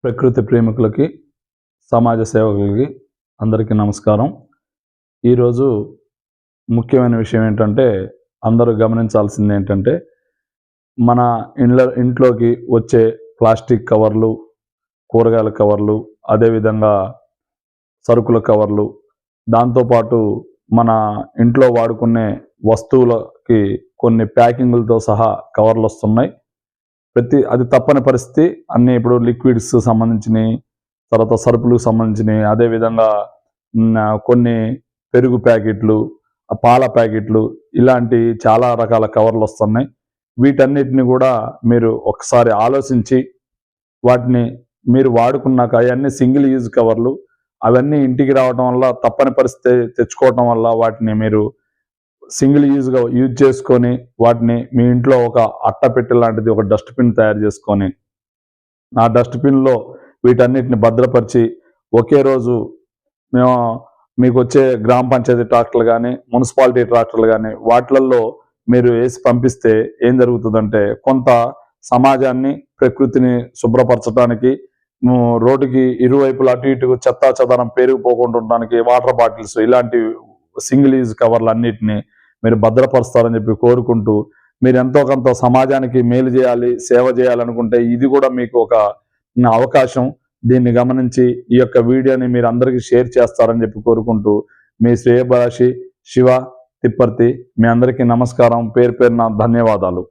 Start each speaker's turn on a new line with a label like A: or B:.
A: ప్రకృతి ప్రేమికులకి, సమాజ సేవకులకి అందరికీ నమస్కారం. ఈరోజు ముఖ్యమైన విషయం ఏంటంటే, అందరూ గమనించాల్సింది ఏంటంటే, మన ఇంట్లోకి వచ్చే ప్లాస్టిక్ కవర్లు, కూరగాయల కవర్లు, అదేవిధంగా సరుకుల కవర్లు, దాంతోపాటు మన ఇంట్లో వాడుకునే వస్తువులకి కొన్ని ప్యాకింగులతో సహా కవర్లు వస్తున్నాయి. అది తప్పని పరిస్థితి. అన్నీ ఇప్పుడు లిక్విడ్స్ సంబంధించినవి, తర్వాత సరుకులకు సంబంధించినవి, అదేవిధంగా కొన్ని పెరుగు ప్యాకెట్లు, పాల ప్యాకెట్లు, ఇలాంటి చాలా రకాల కవర్లు వస్తున్నాయి. వీటన్నిటిని కూడా మీరు ఒకసారి ఆలోచించి వాటిని మీరు వాడుకున్నాక, అవన్నీ సింగిల్ యూజ్ కవర్లు, అవన్నీ ఇంటికి రావడం వల్ల తప్పని పరిస్థితి తెచ్చుకోవటం వల్ల వాటిని మీరు సింగిల్ యూజ్గా యూజ్ చేసుకొని వాటిని మీ ఇంట్లో ఒక అట్టపెట్టె లాంటిది ఒక డస్ట్బిన్ తయారు చేసుకొని ఆ డస్ట్బిన్లో వీటన్నిటిని భద్రపరిచి ఒకే రోజు మీకు వచ్చే గ్రామ పంచాయతీ ట్రాక్టర్లు కానీ, మున్సిపాలిటీ ట్రాక్టర్లు కానీ వాటిలలో మీరు వేసి పంపిస్తే ఏం జరుగుతుందంటే, కొంత సమాజాన్ని, ప్రకృతిని శుభ్రపరచడానికి, రోడ్డుకి ఇరువైపులా అటు ఇటు చెత్తా చెదారం పేరుకుపోకుండా ఉండడానికి వాటర్ బాటిల్స్, ఇలాంటి సింగిల్ యూజ్ కవర్లు అన్నిటిని మీరు భద్రపరుస్తారని చెప్పి కోరుకుంటూ, మీరు ఎంతో కొంత సమాజానికి మేలు చేయాలి, సేవ చేయాలనుకుంటే ఇది కూడా మీకు ఒక అవకాశం. దీన్ని గమనించి ఈ యొక్క వీడియోని మీరు అందరికీ షేర్ చేస్తారని చెప్పి కోరుకుంటూ, మీ శ్రేయభిలాషి శివ తిప్పర్తి. మీ అందరికీ నమస్కారం. పేరు పేరున ధన్యవాదాలు.